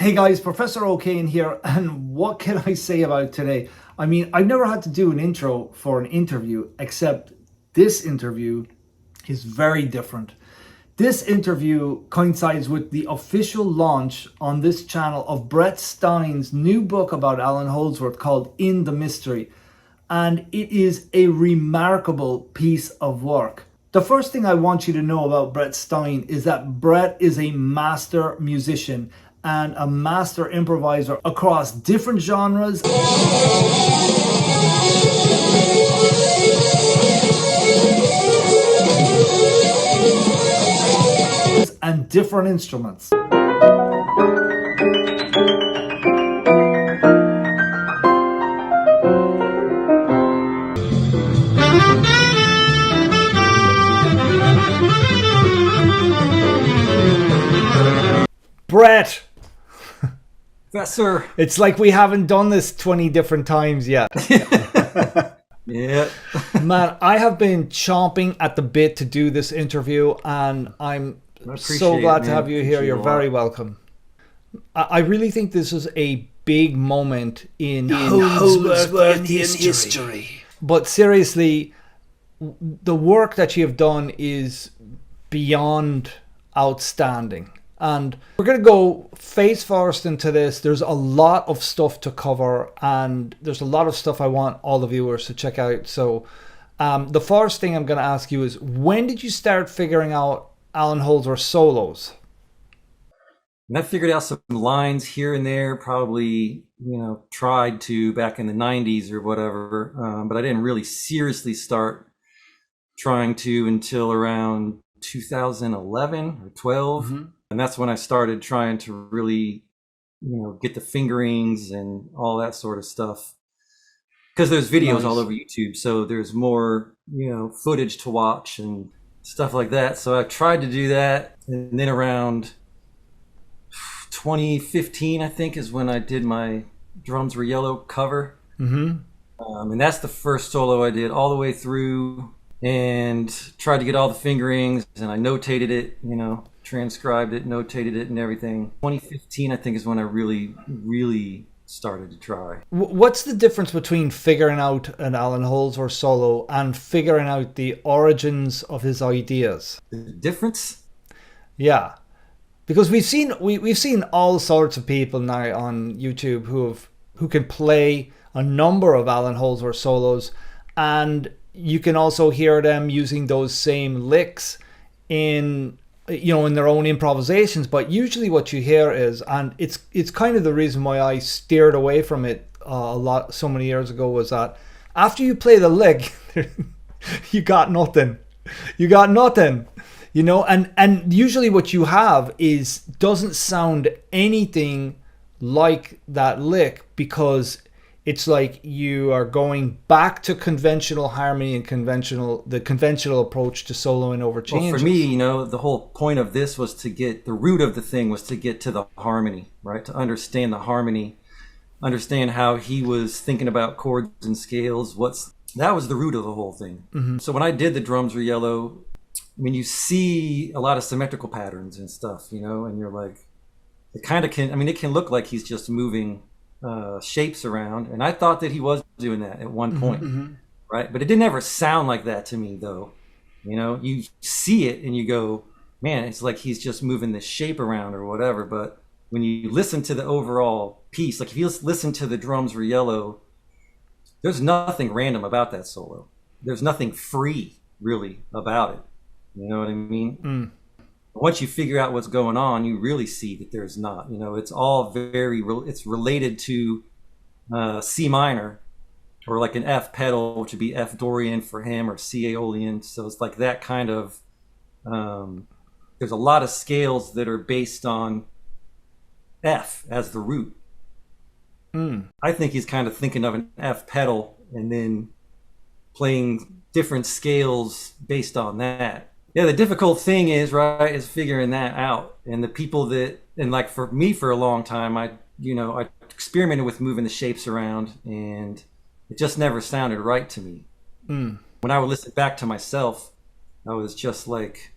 Hey guys, Professor O'Kane here, and what can I say about today? I mean, I've never had to do an intro for an interview, except this interview is very different. This interview coincides with the official launch on this channel of Brett Stine's new book about Allan Holdsworth called In the Mystery, and it is a remarkable piece of work. The first thing I want you to know about Brett Stine is that Brett is a master musician and a master improviser across different genres and different instruments. Brett! Professor! It's like we haven't done this 20 different times yet. Yeah. Man, I have been chomping at the bit to do this interview, and I'm so glad to have you here. You're very welcome. I really think this is a big moment in Holdsworthian history. But seriously, the work that you have done is beyond outstanding. And we're going to go face first into this. There's a lot of stuff to cover, and there's a lot of stuff I want all the viewers to check out. So the first thing I'm going to ask you is, when did you start figuring out Allan Holdsworth solos? And I figured out some lines here and there, probably, tried to back in the 90s or whatever, but I didn't really seriously start trying to until around 2011 or 12. Mm-hmm. And that's when I started trying to really, get the fingerings and all that sort of stuff. Because there's videos all over YouTube, so there's more, footage to watch and stuff like that. So I tried to do that. And then around 2015, I think, is when I did my Drums Were Yellow cover. Mm-hmm. And that's the first solo I did all the way through, and tried to get all the fingerings, and I notated it, transcribed it, notated it, and everything. 2015, I think, is when I really started to try. What's the difference between figuring out an Allan Holdsworth solo and figuring out the origins of his ideas? The difference? Yeah, because we've seen all sorts of people now on YouTube who can play a number of Allan Holdsworth solos, and you can also hear them using those same licks in their own improvisations. But usually what you hear is, and it's kind of the reason why I steered away from it so many years ago, was that after you play the lick, you got nothing, and usually what you have doesn't sound anything like that lick, because it's like you are going back to conventional harmony and the conventional approach to soloing over changes. Well, for me, the whole point of this was to get the root of the thing, was to get to the harmony, right? To understand the harmony, understand how he was thinking about chords and scales. That was the root of the whole thing. Mm-hmm. So when I did the Drums Were Yellow, you see a lot of symmetrical patterns and stuff, and you're like, it kind of can, it can look like he's just moving shapes around, and I thought that he was doing that at one point. Mm-hmm. Right? But it didn't ever sound like that to me, though. You see it and you go, man, it's like he's just moving this shape around or whatever. But when you listen to the overall piece, like if you listen to the Drums Were Yellow, there's nothing random about that solo. There's nothing free really about it. You know what I mean? Mm. Once you figure out what's going on, you really see that there's not. It's all it's related to C minor, or like an F pedal, which would be F Dorian for him, or C Aeolian. So it's like that kind of, there's a lot of scales that are based on F as the root. Mm. I think he's kind of thinking of an F pedal and then playing different scales based on that. Yeah, the difficult thing is figuring that out. And the people like for me for a long time, I experimented with moving the shapes around, and it just never sounded right to me. Mm. When I would listen back to myself, I was just like,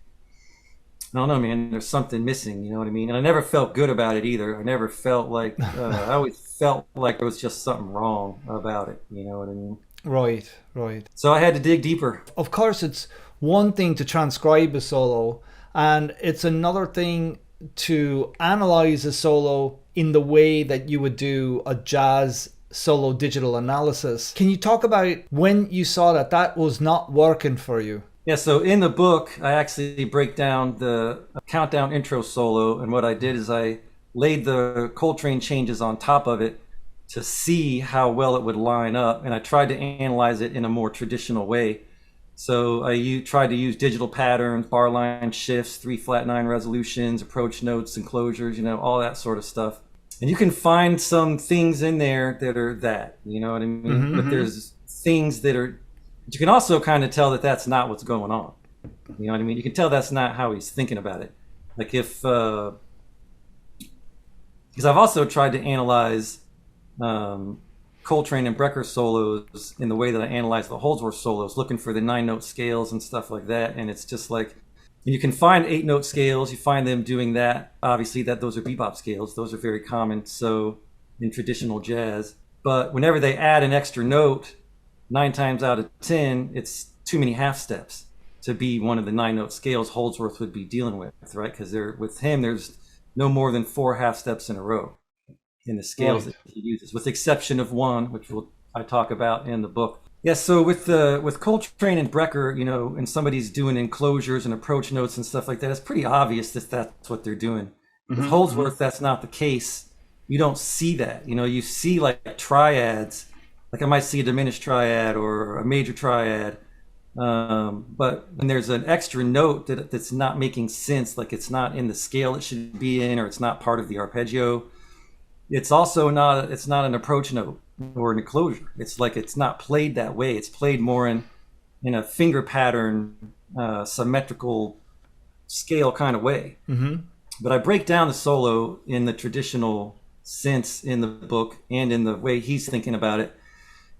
I don't know, man, there's something missing, you know what I mean? And I never felt good about it either. I never felt like, I always felt like there was just something wrong about it, you know what I mean? Right, right. So I had to dig deeper. Of course, it's one thing to transcribe a solo, and it's another thing to analyze a solo in the way that you would do a jazz solo digital analysis. Can you talk about when you saw that that was not working for you? Yeah, so in the book, I actually break down the countdown intro solo, and what I did is I laid the Coltrane changes on top of it to see how well it would line up, and I tried to analyze it in a more traditional way. So I tried to use digital patterns, bar line shifts, 3/9 resolutions, approach notes, enclosures, you know, all that sort of stuff. And you can find some things in there that are that, you know what I mean? Mm-hmm. But there's things that are, but you can also kind of tell that that's not what's going on. You know what I mean? You can tell that's not how he's thinking about it. Like if, because I've also tried to analyze Coltrane and Brecker solos in the way that I analyze the Holdsworth solos, looking for the 9-note scales and stuff like that. And it's just like, you can find 8-note scales. You find them doing that. Obviously, those are bebop scales. Those are very common. So in traditional jazz, but whenever they add an extra note, 9 times out of 10, it's too many half steps to be one of the 9-note scales Holdsworth would be dealing with, right? Because with him, there's no more than 4 half steps in a row in the scales that he uses, with the exception of one, which I talk about in the book. Yeah, so with Coltrane and Brecker, you know, and somebody's doing enclosures and approach notes and stuff like that, it's pretty obvious that that's what they're doing. Mm-hmm. With Holdsworth, that's not the case. You don't see that. You know, you see like triads. Like I might see a diminished triad or a major triad, but when there's an extra note that's not making sense, like it's not in the scale it should be in, or it's not part of the arpeggio, it's also not an approach note or an enclosure. It's like it's not played that way. It's played more in a finger pattern, symmetrical scale kind of way. Mm-hmm. But I break down the solo in the traditional sense in the book and in the way he's thinking about it.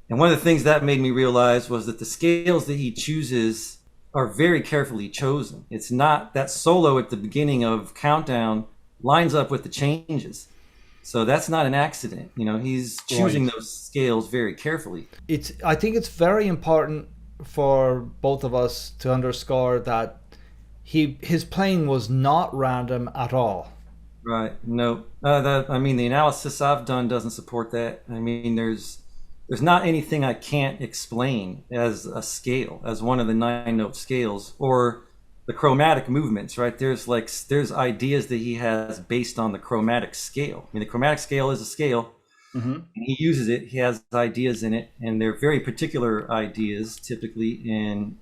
And one of the things that made me realize was that the scales that he chooses are very carefully chosen. It's not that solo at the beginning of Countdown lines up with the changes. So that's not an accident. You know, he's choosing those scales very carefully. I think it's very important for both of us to underscore that his playing was not random at all. Right. No. The analysis I've done doesn't support that. I mean, there's not anything I can't explain as a scale, as one of the 9-note scales, or the chromatic movements, right? There's ideas that he has based on the chromatic scale. I mean, the chromatic scale is a scale, mm-hmm. and he uses it. He has ideas in it, and they're very particular ideas, typically. And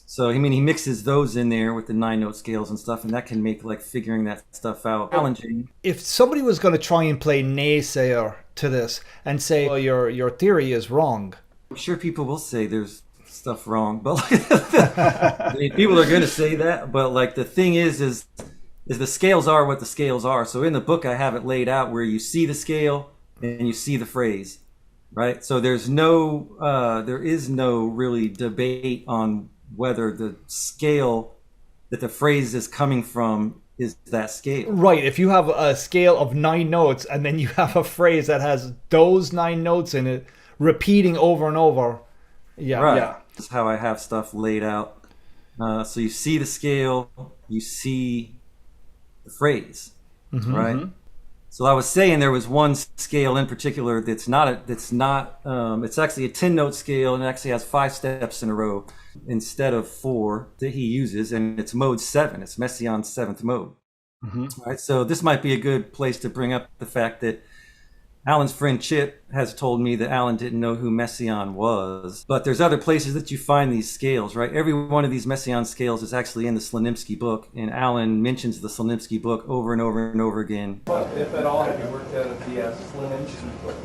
so, I mean, he mixes those in there with the 9-note scales and stuff, and that can make like figuring that stuff out challenging. If somebody was going to try and play naysayer to this and say, well, your theory is wrong, I'm sure people will say there's stuff wrong, but I mean, people are going to say that. But like the thing is the scales are what the scales are. So in the book, I have it laid out where you see the scale and you see the phrase, right? So there is no really debate on whether the scale that the phrase is coming from is that scale. Right. If you have a scale of 9 notes and then you have a phrase that has those 9 notes in it repeating over and over. Yeah. Right. Yeah. That's how I have stuff laid out. So you see the scale, you see the phrase, mm-hmm. right? So I was saying there was one scale in particular it's actually a 10-note scale, and it actually has 5 steps in a row instead of 4 that he uses, and it's mode 7. It's Messian's 7th mode. Mm-hmm. Right. So this might be a good place to bring up the fact that Allan's friend Chip has told me that Allan didn't know who Messian was, but there's other places that you find these scales, right? Every one of these Messian scales is actually in the Slenimsky book, and Allan mentions the Slenimsky book over and over and over again. If at all, have you worked out the Slenimsky book?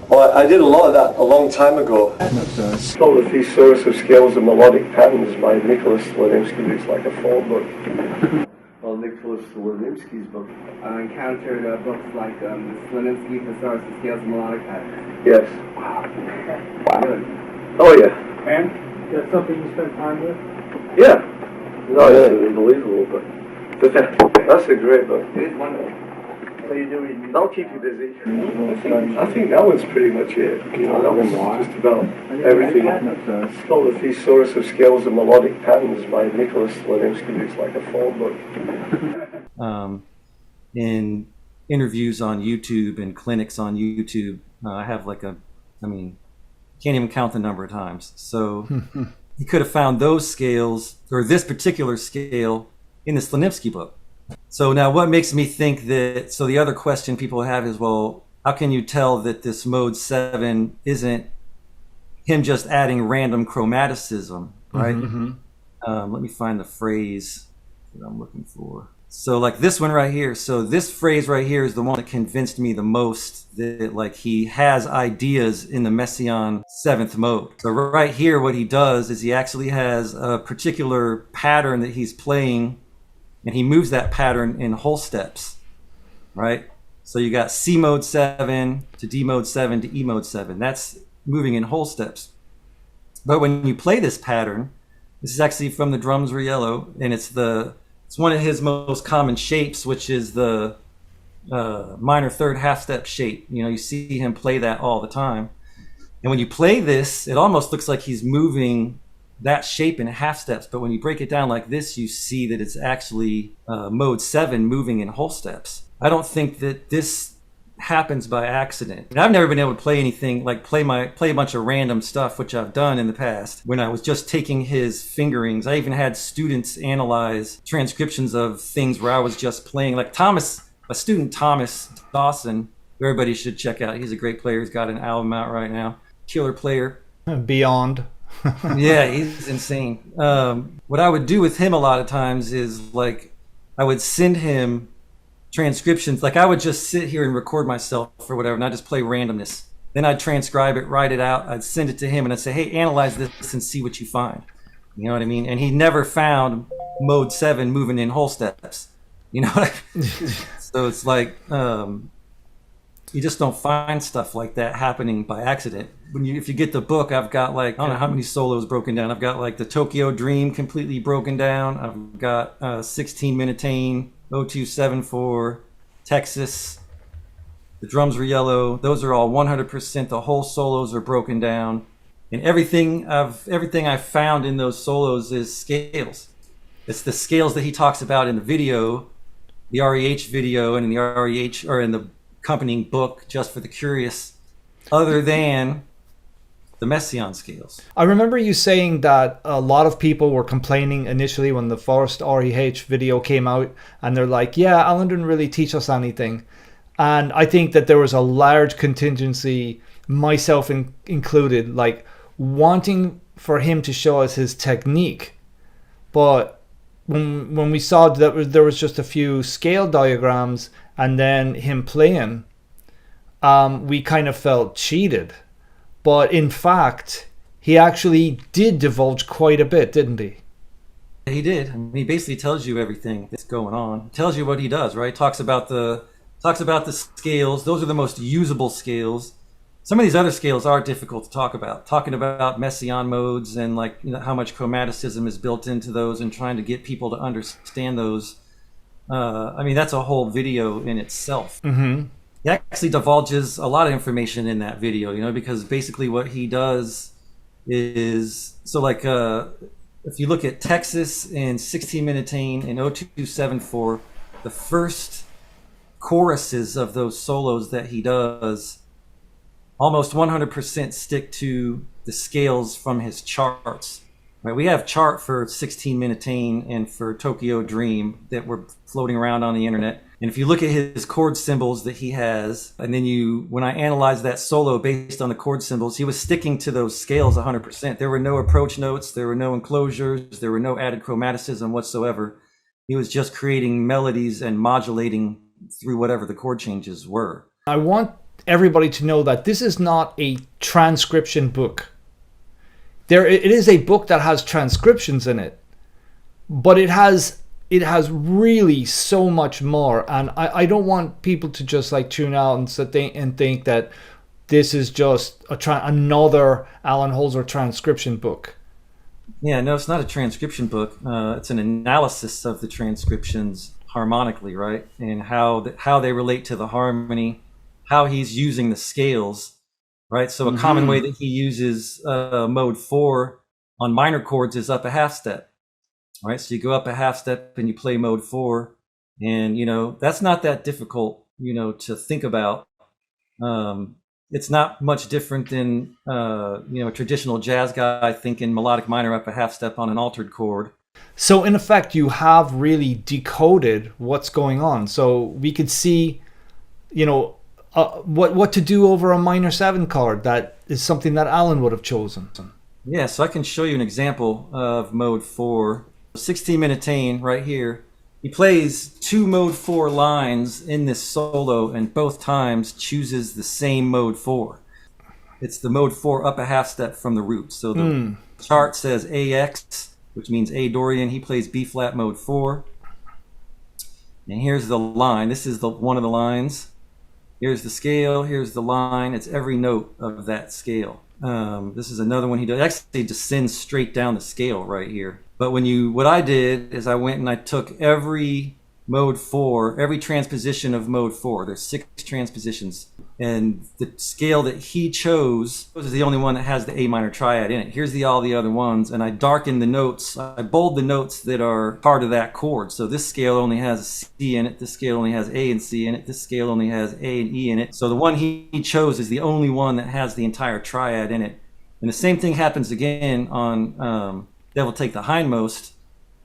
Well, I did a lot of that a long time ago. It's called The Thesaurus of Scales and Melodic Patterns by Nicholas Slenimsky. It's like a phone book. Well, Nicholas Slenimsky's book. I encountered books like the Slenimsky Thesaurus of Scales and Melodic Patterns. Yes. Wow. Really? Oh, yeah. And? That's something you spent time with? Yeah. No, it's unbelievable, but that's a great book. It is wonderful. So you're doing. That'll keep you busy. I think that one's pretty much it. You know, that was just about everything. It's called The Thesaurus of Scales and Melodic Patterns by Nicholas Slenimsky. It's like a phone book. In interviews on YouTube and clinics on YouTube, I have can't even count the number of times. So you could have found those scales, or this particular scale, in the Slenimsky book. So now what makes me think that, so the other question people have is, well, how can you tell that this mode 7 isn't him just adding random chromaticism, right? Let me find the phrase that I'm looking for. So like this one right here. So this phrase right here is the one that convinced me the most that like he has ideas in the Messian 7th mode. So right here, what he does is he actually has a particular pattern that he's playing, and he moves that pattern in whole steps, right? So you got C mode 7 to D mode 7 to E mode 7. That's moving in whole steps. But when you play this pattern, this is actually from the Drums Were Yellow, and it's one of his most common shapes, which is the minor third half step shape. You know, you see him play that all the time. And when you play this, it almost looks like he's moving that shape in half steps. But when you break it down like this, you see that it's actually mode 7 moving in whole steps. I don't think that this happens by accident. And I've never been able to play anything like play a bunch of random stuff, which I've done in the past when I was just taking his fingerings. I even had students analyze transcriptions of things where I was just playing, like Thomas Dawson, who everybody should check out. He's a great player. He's got an album out right now. Killer player. Beyond. Yeah, he's insane. What I would do with him a lot of times is like I would send him transcriptions. Like I would just sit here and record myself or whatever, and I'd just play randomness. Then I'd transcribe it, write it out. I'd send it to him, and I'd say, hey, analyze this and see what you find. You know what I mean? And he never found mode 7 moving in whole steps. You know what I mean? So it's like you just don't find stuff like that happening by accident. If you get the book, I've got like, I don't know how many solos broken down. I've got like the Tokyo Dream completely broken down. I've got 16 Minutane, 0274, Texas, the Drums Were Yellow. Those are all 100%. The whole solos are broken down. And everything I've found in those solos is scales. It's the scales that he talks about in the video, the REH video, and in the REH, or in the accompanying book, Just for the Curious, other than the Messian scales. I remember you saying that a lot of people were complaining initially when the first REH video came out, and they're like, yeah, Allan didn't really teach us anything. And I think that there was a large contingency, myself included, like wanting for him to show us his technique. But when we saw that there was just a few scale diagrams and then him playing, we kind of felt cheated. But in fact, he actually did divulge quite a bit, didn't he? He did. I mean, he basically tells you everything that's going on. Tells you what he does, right? Talks about the scales. Those are the most usable scales. Some of these other scales are difficult to talk about. Talking about Messian modes and like, you know, how much chromaticism is built into those and trying to get people to understand those. I mean, that's a whole video in itself. Mm-hmm. He actually divulges a lot of information in that video, you know, because basically what he does is, so like if you look at Texas and 16 Minutane and 0274, the first choruses of those solos that he does almost 100% stick to the scales from his charts. Right? We have chart for 16 Minutane and for Tokyo Dream that were floating around on the internet. And if you look at his chord symbols that he has, and then when I analyzed that solo based on the chord symbols, he was sticking to those scales 100%. There were no approach notes, there were no enclosures, there were no added chromaticism whatsoever. He was just creating melodies and modulating through whatever the chord changes were. I want everybody to know that this is not a transcription book. It is a book that has transcriptions in it, but it has really so much more. And I don't want people to just like tune out and think that this is just another Allan Holdsworth transcription book. Yeah, no, it's not a transcription book. It's an analysis of the transcriptions harmonically, right? And how they relate to the harmony, how he's using the scales, right? So a common way that he uses mode 4 on minor chords is up a half step, right? So you go up a half step and you play mode 4, and that's not that difficult, to think about. It's not much different than a traditional jazz guy thinking melodic minor up a half step on an altered chord. So in effect, you have really decoded what's going on. So we could see, what to do over a minor 7 chord. That is something that Allan would have chosen. Yeah, so I can show you an example of mode 4. 16-minute right here. He plays 2 mode 4 lines in this solo, and both times chooses the same mode 4. It's the mode 4 up a half step from the root. So the chart says AX, which means A Dorian. He plays B flat mode 4. And here's the line. This is one of the lines. Here's the scale. Here's the line. It's every note of that scale. This is another one he does. Actually, descends straight down the scale right here. But what I did is I went and I took every mode 4, every transposition of mode 4. There's 6 transpositions, and the scale that he chose is the only one that has the A minor triad in it. Here's all the other ones, and I darkened the notes. I bold the notes that are part of that chord. So this scale only has a C in it. This scale only has A and C in it. This scale only has A and E in it. So the one he chose is the only one that has the entire triad in it. And the same thing happens again on Devil Take the Hindmost,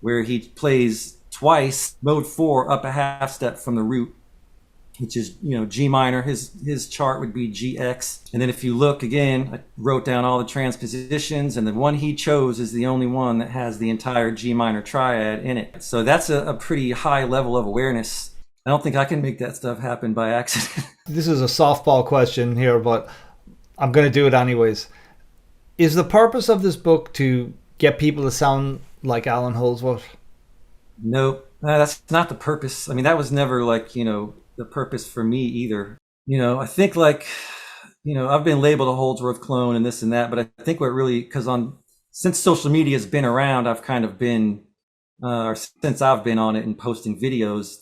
where he plays twice mode 4 up a half step from the root, which is G minor. His chart would be GX. And then if you look again, I wrote down all the transpositions, and the one he chose is the only one that has the entire G minor triad in it. So that's a pretty high level of awareness. I don't think I can make that stuff happen by accident. This is a softball question here, but I'm going to do it anyways. Is the purpose of this book to get people to sound like Allan Holdsworth? Nope, that's not the purpose. I mean, that was never the purpose for me either. I think I've been labeled a Holdsworth clone and this and that, but I think what really, since social media has been around, I've kind of been, or since I've been on it and posting videos,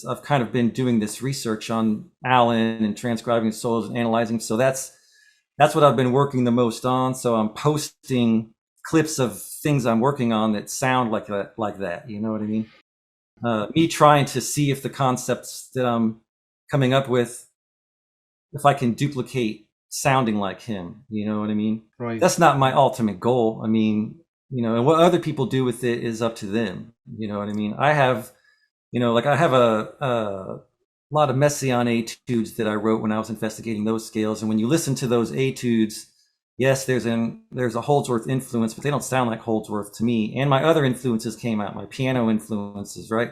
I've kind of been doing this research on Allan and transcribing solos and analyzing. So that's what I've been working the most on. So I'm posting clips of things I'm working on that sound like that. You know what I mean? Me trying to see if the concepts that I'm coming up with, if I can duplicate sounding like him. You know what I mean? Right. That's not my ultimate goal. I mean, and what other people do with it is up to them. You know what I mean? I have, I have a lot of Messian etudes that I wrote when I was investigating those scales. And when you listen to those etudes, yes, there's a Holdsworth influence, but they don't sound like Holdsworth to me. And my other influences came out, my piano influences, right?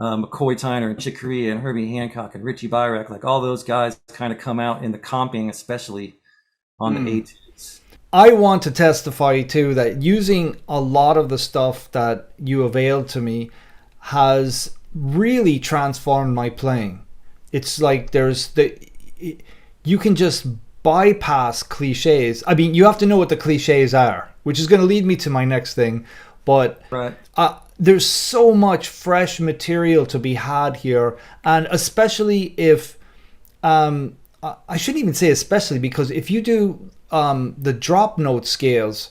McCoy Tyner and Chick Corea and Herbie Hancock and Richie Byrack, like all those guys kind of come out in the comping, especially on the etudes. I want to testify too that using a lot of the stuff that you availed to me has really transformed my playing. It's like you can just bypass cliches. I mean, you have to know what the cliches are, which is going to lead me to my next thing. But right. There's so much fresh material to be had here, and especially if I shouldn't even say especially, because if you do the drop note scales,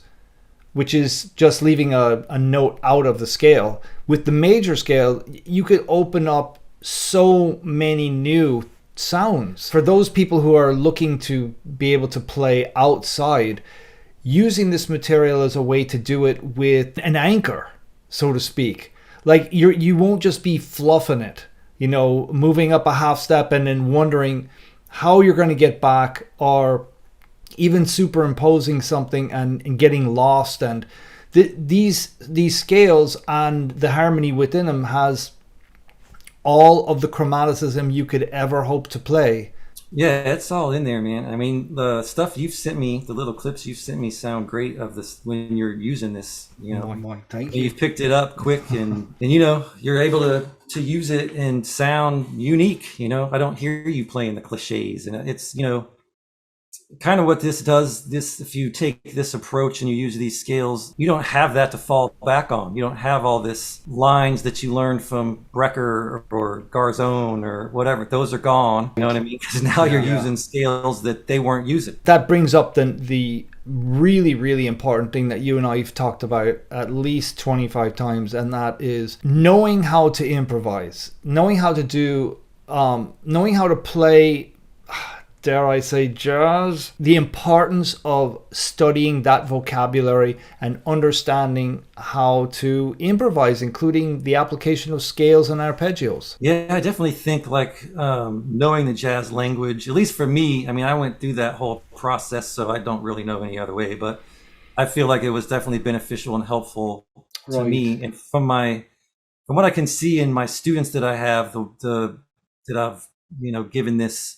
which is just leaving a note out of the scale, with the major scale, you could open up so many new sounds. For those people who are looking to be able to play outside, using this material as a way to do it with an anchor, so to speak. Like you won't just be fluffing it, moving up a half step and then wondering how you're going to get back, or even superimposing something and getting lost. And these scales and the harmony within them has all of the chromaticism you could ever hope to play. Yeah, it's all in there, man. I mean, the stuff you've sent me, the little clips you've sent me sound great of this when you're using this, Thank you. You've picked it up quick and you're able to use it and sound unique. I don't hear you playing the cliches, and it's, kind of what this does, if you take this approach and you use these scales, you don't have that to fall back on. You don't have all this lines that you learned from Brecker or Garzone or whatever. Those are gone. You know what I mean? Because now you're using scales that they weren't using. That brings up the really, really important thing that you and I have talked about at least 25 times, and that is knowing how to improvise, knowing how to do, knowing how to play, dare I say, jazz. The importance of studying that vocabulary and understanding how to improvise, including the application of scales and arpeggios. Yeah, I definitely think like knowing the jazz language, at least for me, I mean, I went through that whole process, so I don't really know any other way, but I feel like it was definitely beneficial and helpful to me. And from what I can see in my students that I have, that I've, given this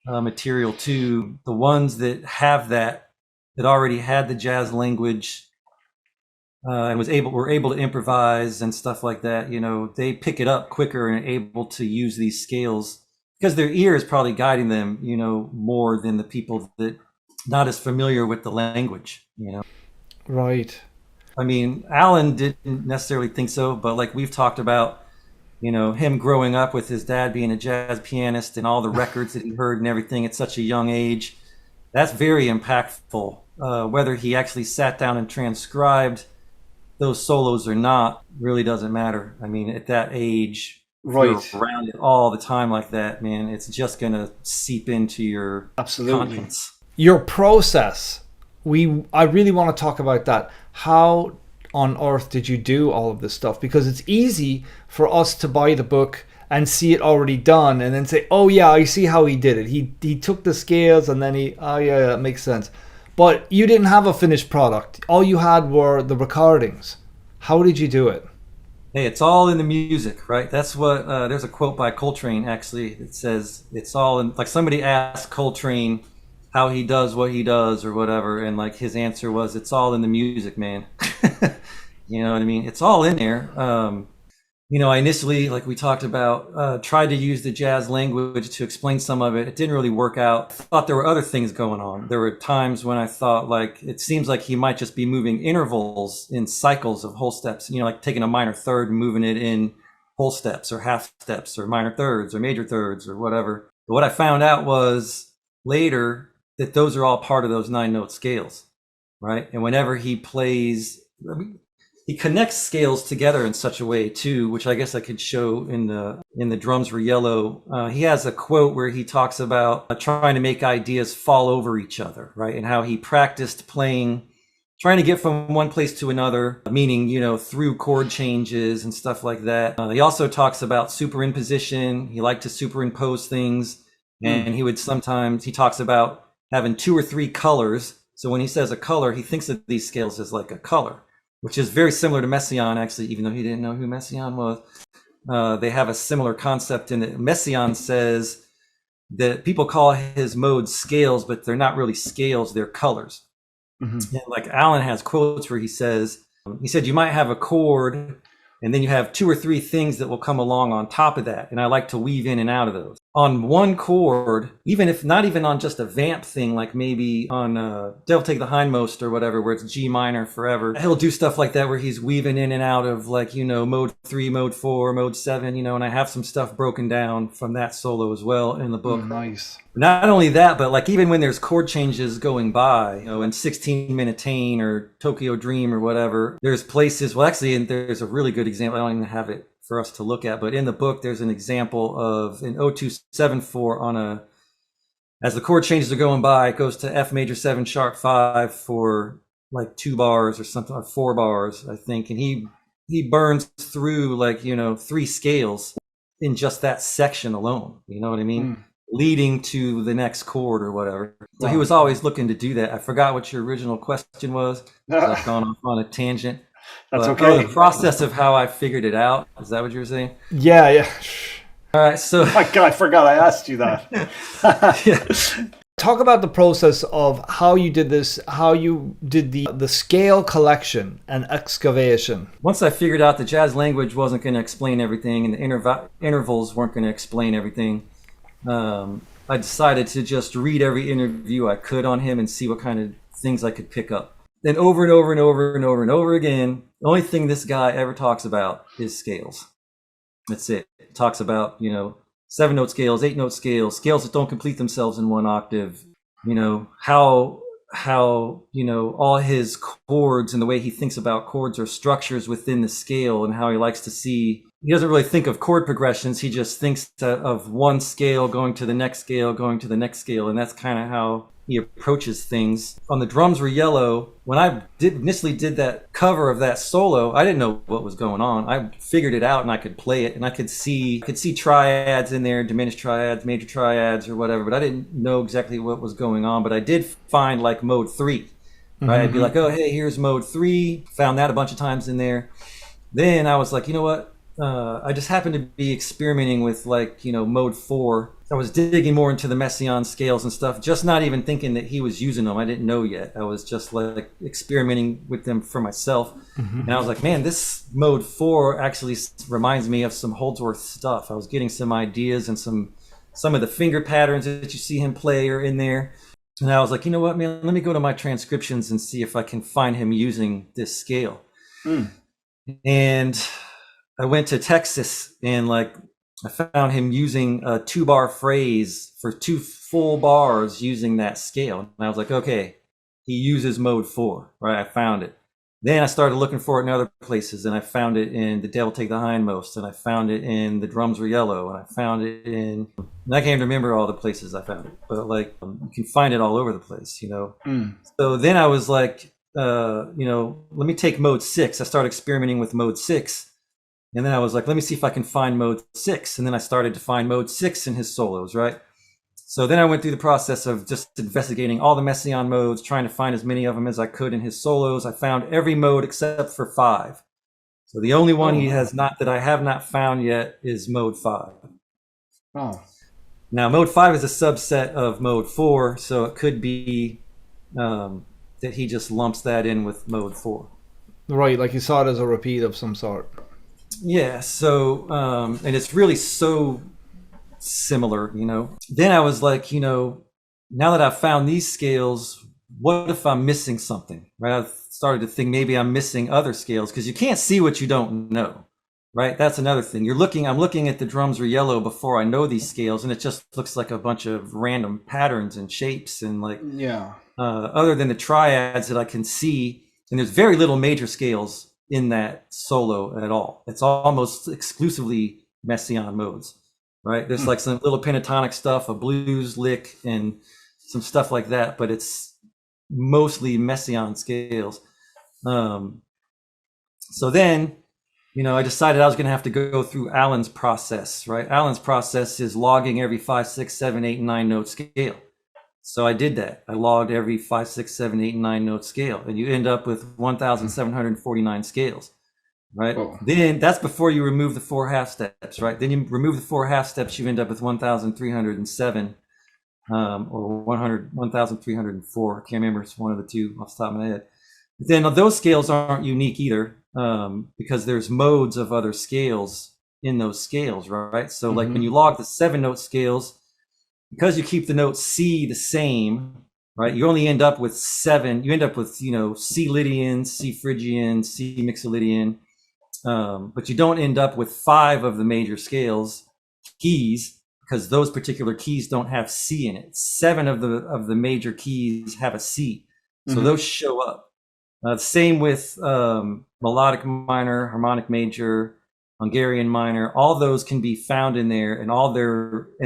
material to, the ones that have that already had the jazz language and were able to improvise and stuff like that, they pick it up quicker and are able to use these scales because their ear is probably guiding them, more than the people that not as familiar with the language, Right. I mean, Alan didn't necessarily think so, but like we've talked about, him growing up with his dad being a jazz pianist and all the records that he heard and everything at such a young age, that's very impactful. Whether he actually sat down and transcribed those solos or not really doesn't matter. I mean, at that age, right, you're around it all the time like that, man, it's just going to seep into your conscience. Your process, I really want to talk about that. How on earth did you do all of this stuff? Because it's easy for us to buy the book and see it already done and then say, oh yeah, I see how he did it. He took the scales and then that makes sense. But you didn't have a finished product. All you had were the recordings. How did you do it? Hey, it's all in the music, right? That's what, there's a quote by Coltrane actually that says it's all in, like somebody asked Coltrane how he does what he does or whatever, and like his answer was, it's all in the music, man. You know what I mean? It's all in there. I initially, like we talked about, tried to use the jazz language to explain some of it. It didn't really work out. I thought there were other things going on. There were times when I thought like, it seems like he might just be moving intervals in cycles of whole steps, like taking a minor third and moving it in whole steps or half steps or minor thirds or major thirds or whatever. But what I found out was later that those are all part of those 9-note scales, right? And whenever he plays, he connects scales together in such a way too, which I guess I could show in the Drums Were Yellow. He has a quote where he talks about trying to make ideas fall over each other, right? And how he practiced playing, trying to get from one place to another, meaning, through chord changes and stuff like that. He also talks about superimposition. He liked to superimpose things. And he talks about having 2 or 3 colors. So when he says a color, he thinks of these scales as like a color, which is very similar to Messian, actually, even though he didn't know who Messian was. They have a similar concept in it. Messian says that people call his modes scales, but they're not really scales, they're colors. Mm-hmm. And like Alan has quotes where he said, you might have a chord, and then you have 2 or 3 things that will come along on top of that. And I like to weave in and out of those. On one chord, even if not even on just a vamp thing, like maybe on Devil Take the Hindmost or whatever, where it's G minor forever, he'll do stuff like that where he's weaving in and out of like, mode 3, mode 4, mode 7, and I have some stuff broken down from that solo as well in the book. Nice. Not only that, but like even when there's chord changes going by, in 16 Minute Tain or Tokyo Dream or whatever, there's places, well actually there's a really good example, I don't even have it for us to look at, but in the book there's an example of an 0274 as the chord changes are going by, it goes to F major 7 sharp 5 for like 2 bars or something, or 4 bars I think, and he burns through like 3 scales in just that section alone, you know what I mean? Leading to the next chord or whatever. So he was always looking to do that. I forgot what your original question was. I've gone off on a tangent. That's okay. The process of how I figured it out. Is that what you were saying? Yeah. All right. So my God, I forgot I asked you that. Yeah. Talk about the process of how you did this, how you did the scale collection and excavation. Once I figured out the jazz language wasn't going to explain everything and the intervals weren't going to explain everything, I decided to just read every interview I could on him and see what kind of things I could pick up. Then over and over and over and over and over again, the only thing this guy ever talks about is scales. That's it. It talks about, 7-note scales, 8-note scales, scales that don't complete themselves in one octave, how all his chords and the way he thinks about chords are structures within the scale, and how he likes to see, he doesn't really think of chord progressions. He just thinks of one scale going to the next scale, going to the next scale. And that's kind of how he approaches things. On The Drums Were Yellow, when I initially did that cover of that solo, I didn't know what was going on. I figured it out and I could play it, and I could see triads in there, diminished triads, major triads or whatever, but I didn't know exactly what was going on. But I did find like mode 3, right? I'd be like, oh, hey, here's mode 3. Found that a bunch of times in there. Then I was like, you know what? I just happened to be experimenting with mode 4. I was digging more into the Messian scales and stuff, just not even thinking that he was using them. I didn't know yet. I was just like experimenting with them for myself. And I was like, man, this mode 4 actually reminds me of some Holdsworth stuff. I was getting some ideas, and some of the finger patterns that you see him play are in there. And I was like, you know what, man, let me go to my transcriptions and see if I can find him using this scale. And I went to Texas, and I found him using a 2-bar phrase for 2 full bars using that scale. And I was like, okay, he uses mode 4, right? I found it. Then I started looking for it in other places, and I found it in The Devil Take the Hindmost, and I found it in The Drums Were Yellow, and I found it in, and I can't remember all the places I found it, but you can find it all over the place, So then I was like, let me take mode 6. I started experimenting with mode 6. And then I was like, let me see if I can find mode 6. And then I started to find mode 6 in his solos, right? So then I went through the process of just investigating all the Messian modes, trying to find as many of them as I could in his solos. I found every mode except for 5. So the only one he has not, that I have not found yet, is mode 5. Oh. Now, mode 5 is a subset of mode 4, so it could be that he just lumps that in with mode 4. Right, like you saw it as a repeat of some sort. Yeah, so, and it's really so similar, Then I was like, now that I've found these scales, what if I'm missing something, right? I started to think maybe I'm missing other scales, because you can't see what you don't know, right? That's another thing. I'm looking at The Drums Were Yellow before I know these scales, and it just looks like a bunch of random patterns and shapes, and other than the triads that I can see, and there's very little major scales in that solo at all. It's almost exclusively Messian modes, right? There's like some little pentatonic stuff, a blues lick, and some stuff like that, but it's mostly Messian scales. So then, I decided I was going to have to go through Allan's process, right? Allan's process is logging every 5, 6, 7, 8, and 9 note scale. So I did that. I logged every 5, 6, 7, 8, and 9 note scale, and you end up with 1,749 scales, right? Oh. Then that's before you remove the 4 half steps, right? Then you remove the 4 half steps, you end up with 1,307 or 1,304. I can't remember. It's one of the two off the top of my head. But then those scales aren't unique either, because there's modes of other scales in those scales, right? So like when you log the 7-note scales, because you keep the note C the same, right? You only end up with 7. You end up with, C Lydian, C Phrygian, C Mixolydian, but you don't end up with 5 of the major scales keys, because those particular keys don't have C in it. 7 of the major keys have a C, so those show up. Same with melodic minor, harmonic major, Hungarian minor. All those can be found in there, and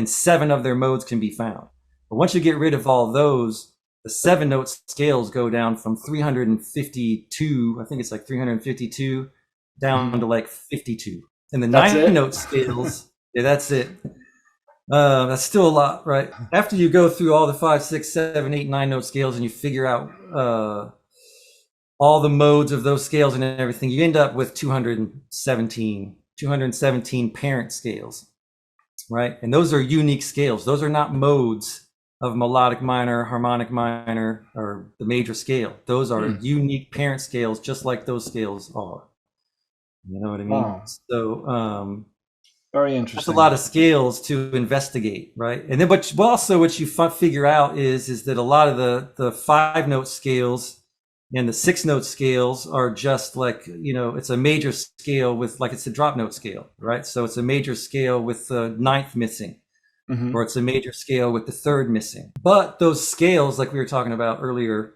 7 of their modes can be found. But once you get rid of all those, the 7-note scales go down from 352, I think it's like 352, down to like 52. And the 9-note scales, yeah, that's it. That's still a lot, right? After you go through all the 5, 6, 7, 8, 9-note scales, and you figure out all the modes of those scales and everything, you end up with 217 parent scales, right? And those are unique scales. Those are not modes of melodic minor, harmonic minor, or the major scale. Those are unique parent scales, just like those scales are. You know what I mean? Wow. So, Very That's interesting. a lot of scales to investigate, right? And then, but also what you figure out is that a lot of the 5-note scales and the 6-note scales are just like, it's a major scale with, like, it's a drop note scale, right? So it's a major scale with the 9th missing, or it's a major scale with the 3rd missing. But those scales, like we were talking about earlier,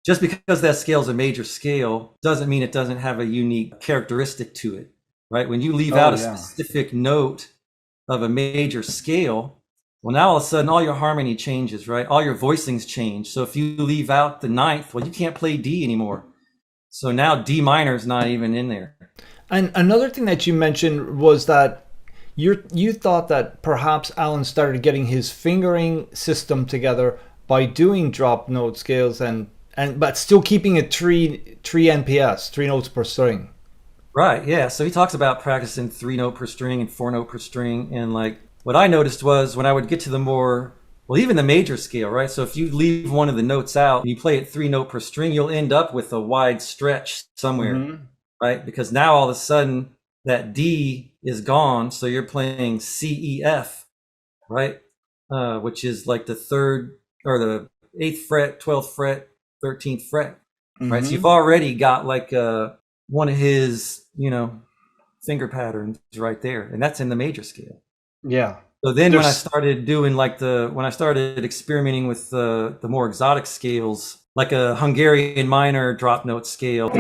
just because that scale is a major scale doesn't mean it doesn't have a unique characteristic to it, right? When you leave out a specific note of a major scale, well, now all of a sudden all your harmony changes, right? All your voicings change. So if you leave out the 9th, well, you can't play D anymore. So now D minor is not even in there. And another thing that you mentioned was that you thought that perhaps Allan started getting his fingering system together by doing drop note scales but still keeping it three NPS, 3 notes per string. Right, yeah. So he talks about practicing 3 note per string and 4 note per string. And like what I noticed was when I would get to the more, well, even the major scale, right? So if you leave one of the notes out and you play it 3 note per string, you'll end up with a wide stretch somewhere, right? Because now all of a sudden that D is gone. So you're playing C, E, F, right? Which is like the 3rd or the 8th fret, 12th fret, 13th fret, right? So you've already got like one of his, finger patterns right there, and that's in the major scale. Yeah. So then when I started doing when I started experimenting with the more exotic scales, like a Hungarian minor drop note scale,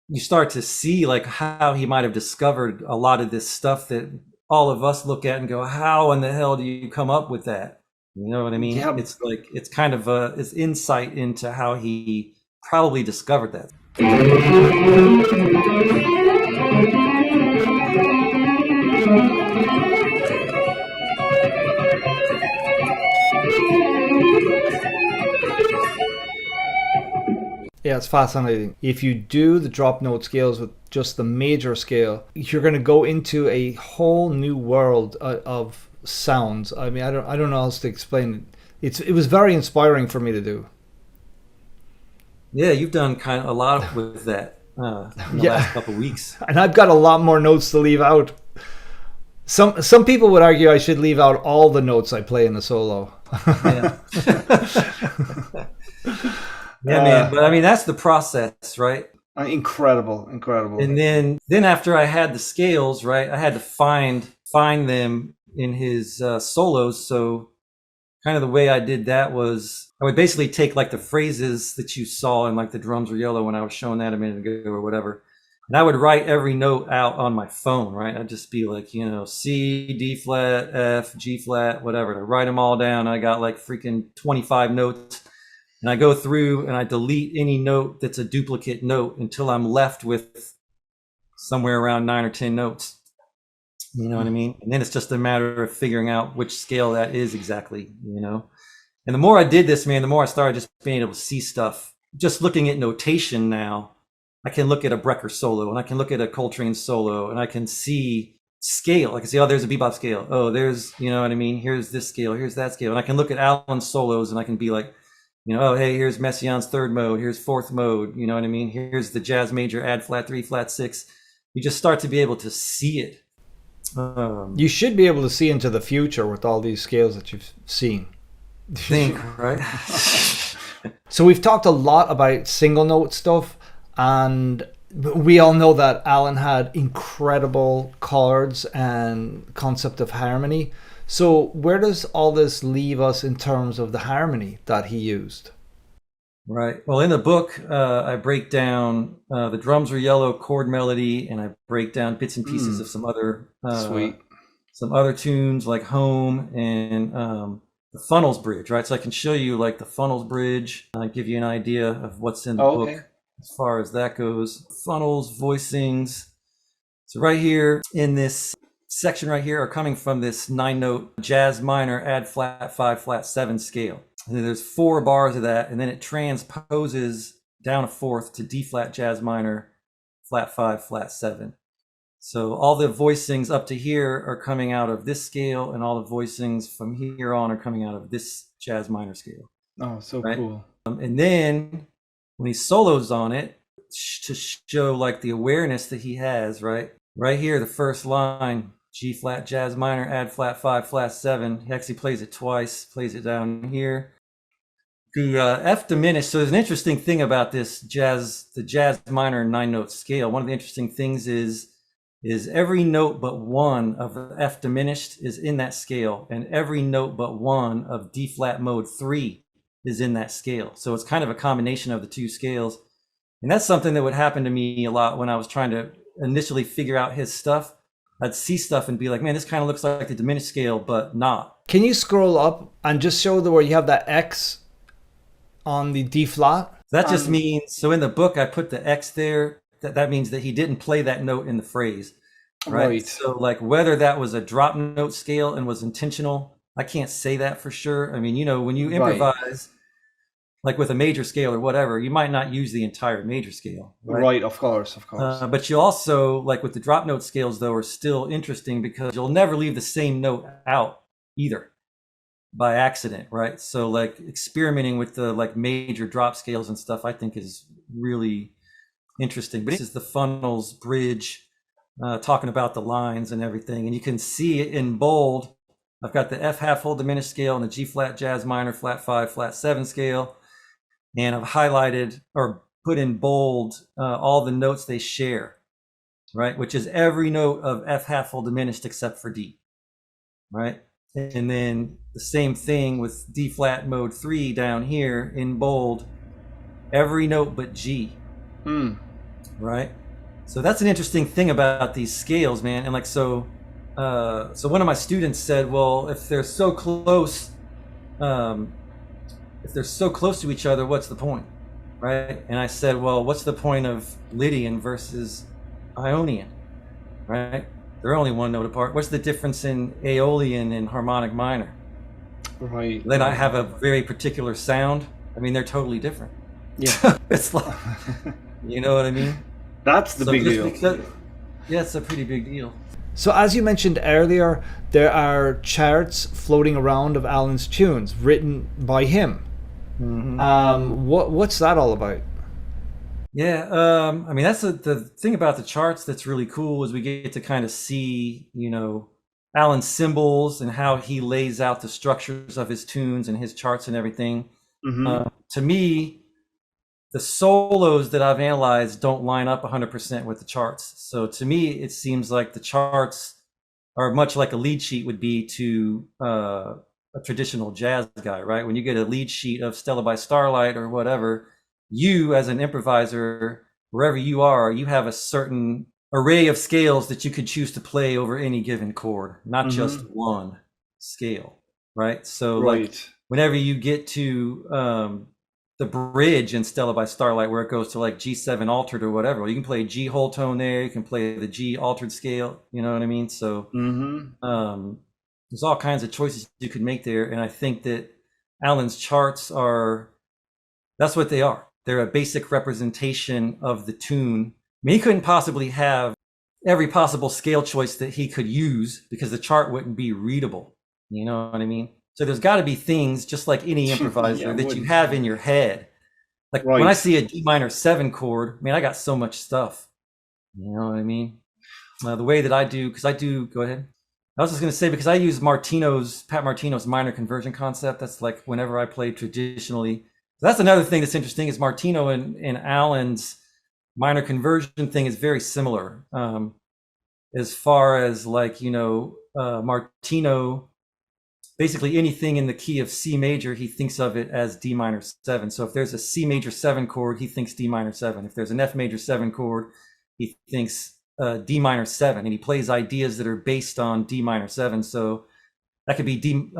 you start to see like how he might have discovered a lot of this stuff that all of us look at and go, how in the hell do you come up with that? You know what I mean? Yeah. It's like, it's kind of it's insight into how he probably discovered that. Yeah, it's fascinating. If you do the drop note scales with just the major scale, you're going to go into a whole new world of sounds. I mean, I don't know how else to explain it. It was very inspiring for me to do. Yeah, you've done kind of a lot with that in the last couple of weeks. And I've got a lot more notes to leave out. Some people would argue I should leave out all the notes I play in the solo. Yeah. Yeah, man. But I mean, that's the process, right? Incredible. And then after I had the scales, right, I had to find them in his solos. So kind of the way I did that was I would basically take like the phrases that you saw in like the drums were yellow when I was showing that a minute ago or whatever. And I would write every note out on my phone, right? I'd just be like, C, D flat, F, G flat, whatever. And I write them all down. I got like freaking 25 notes. And I go through and I delete any note that's a duplicate note until I'm left with somewhere around 9 or 10 notes. You know what I mean? And then it's just a matter of figuring out which scale that is exactly, And the more I did this, man, the more I started just being able to see stuff. Just looking at notation now, I can look at a Brecker solo and I can look at a Coltrane solo and I can see scale. I can see, oh, there's a bebop scale. Oh, there's, you know what I mean? Here's this scale, here's that scale. And I can look at Allan's solos and I can be like, oh, hey, here's Messian's 3rd mode, here's 4th mode, you know what I mean? Here's the jazz major, add flat 3, flat 6. You just start to be able to see it. You should be able to see into the future with all these scales that you've seen. Right? So we've talked a lot about single note stuff, and we all know that Allan had incredible chords and concept of harmony. So where does all this leave us in terms of the harmony that he used? Right. Well, in the book, I break down the drums were yellow chord melody, and I break down bits and pieces of some other some other tunes like Home and the Funnels Bridge. Right. So I can show you like the Funnels Bridge. I give you an idea of what's in the book as far as that goes. Funnels, voicings. So right here in this section right here are coming from this 9-note jazz minor add flat 5 flat 7 scale. And then there's 4 bars of that, and then it transposes down a 4th to D flat jazz minor flat 5 flat 7. So all the voicings up to here are coming out of this scale, and all the voicings from here on are coming out of this jazz minor scale. Oh, so right? cool. And then when he solos on it, to show like the awareness that he has, right here, the first line, G flat jazz minor, add flat 5, flat 7. He actually plays it twice, plays it down here. The F diminished. So there's an interesting thing about this the jazz minor 9-note scale. One of the interesting things is every note but one of F diminished is in that scale, and every note but one of D flat mode 3 is in that scale. So it's kind of a combination of the two scales. And that's something that would happen to me a lot when I was trying to initially figure out his stuff. I'd see stuff and be like, man, this kind of looks like the diminished scale, but not. Can you scroll up and just show where you have that X on the D flat? That just means, so in the book, I put the X there. That means that he didn't play that note in the phrase, right? So like whether that was a drop note scale and was intentional, I can't say that for sure. I mean, you know, when you improvise, like with a major scale or whatever, you might not use the entire major scale. Right, of course. But you also, like with the drop note scales, though, are still interesting because you'll never leave the same note out either by accident, right? So like experimenting with the like major drop scales and stuff, I think is really interesting. But this is the funnels bridge, talking about the lines and everything. And you can see it in bold. I've got the F half whole diminished scale and the G flat jazz minor flat 5 flat 7 scale. And I've highlighted or put in bold all the notes they share, right? Which is every note of F half whole diminished except for D, right? And then the same thing with D flat mode 3 down here in bold, every note but G, right? So that's an interesting thing about these scales, man. And like, so one of my students said, well, if they're so close, to each other, what's the point, right? And I said, well, what's the point of Lydian versus Ionian, right? They're only one note apart. What's the difference in Aeolian and harmonic minor? Right. Then I have a very particular sound. I mean, they're totally different. Yeah. It's like, you know what I mean? That's the big deal. Yeah, it's a pretty big deal. So as you mentioned earlier, there are charts floating around of Allan's tunes written by him. Mm-hmm. What's that all about? Yeah, I mean, that's the thing about the charts that's really cool is we get to kind of see, you know, Allan's symbols and how he lays out the structures of his tunes and his charts and everything. Mm-hmm. To me, the solos that I've analyzed don't line up 100% with the charts. So to me, it seems like the charts are much like a lead sheet would be to a traditional jazz guy, right? When you get a lead sheet of Stella by Starlight or whatever, you as an improviser, wherever you are, you have a certain array of scales that you could choose to play over any given chord, not just one scale, right? So like whenever you get to the bridge in Stella by Starlight where it goes to like G7 altered or whatever, well, you can play G whole tone there, you can play the G altered scale, you know what I mean? So there's all kinds of choices you could make there. And I think that Allan's charts that's what they are. They're a basic representation of the tune. I mean, he couldn't possibly have every possible scale choice that he could use because the chart wouldn't be readable. You know what I mean? So there's got to be things, just like any improviser, that you have in your head. Like when I see a D minor 7 chord, man, I got so much stuff. You know what I mean? The way that I do, go ahead. I was just going to say, because I use Pat Martino's minor conversion concept. That's like whenever I play traditionally. So that's another thing that's interesting is Martino and Allan's minor conversion thing is very similar. As far as like, you know, Martino, basically anything in the key of C major, he thinks of it as D minor 7. So if there's a C major 7 chord, he thinks D minor 7. If there's an F major 7 chord, he thinks D minor 7, and he plays ideas that are based on D minor 7. So that could be D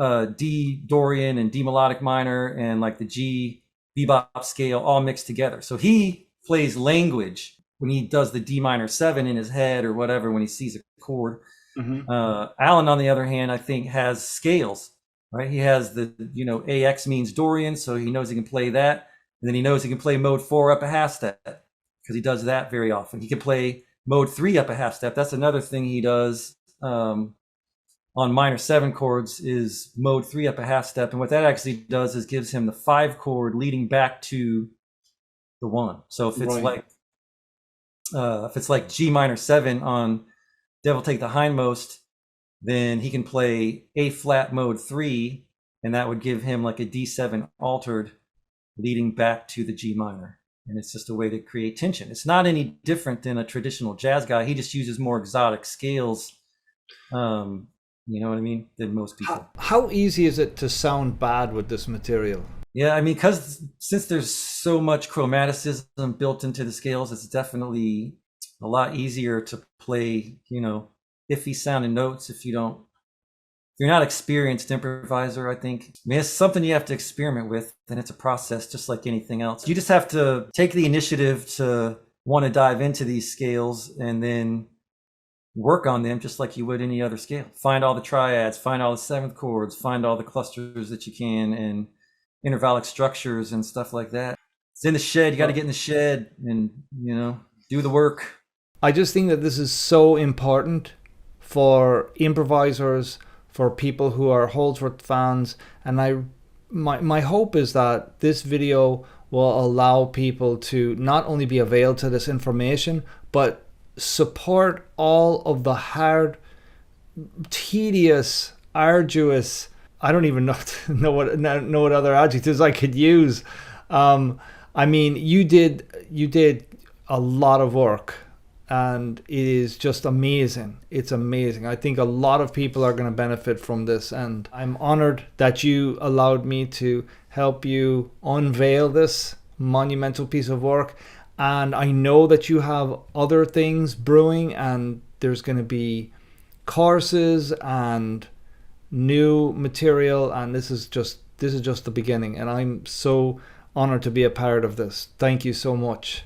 Dorian and D melodic minor and like the G bebop scale all mixed together. So he plays language when he does the D minor 7 in his head or whatever when he sees a chord. Allan, on the other hand, I think has scales, right? He has the, you know, AX means Dorian, so he knows he can play that. And then he knows he can play mode 4 up a half step because he does that very often. He can play mode 3 up a half step. That's another thing he does on minor 7 chords is mode 3 up a half step. And what that actually does is gives him the 5 chord leading back to the 1. So if it's like G minor 7 on Devil Take the Hindmost, then he can play A flat mode 3, and that would give him like a D7 altered leading back to the G minor. And it's just a way to create tension. It's not any different than a traditional jazz guy. He just uses more exotic scales, you know what I mean, than most people. How easy is it to sound bad with this material? Yeah, I mean, since there's so much chromaticism built into the scales, it's definitely a lot easier to play, you know, iffy sounding notes if you're not experienced improviser, I think. I mean, it's something you have to experiment with, and it's a process just like anything else. You just have to take the initiative to want to dive into these scales and then work on them just like you would any other scale. Find all the triads, find all the 7th chords, find all the clusters that you can, and intervallic structures and stuff like that. It's in the shed. You got to get in the shed and, you know, do the work. I just think that this is so important for improvisers, for people who are Holdsworth fans, and my hope is that this video will allow people to not only be availed to this information, but support all of the hard, tedious, arduous, I don't even know what other adjectives I could use. I mean, you did a lot of work, and it is just amazing. It's amazing. I think a lot of people are going to benefit from this, and I'm honored that you allowed me to help you unveil this monumental piece of work. And I know that you have other things brewing, and there's going to be courses and new material, and this is just the beginning, and I'm so honored to be a part of this. Thank you so much.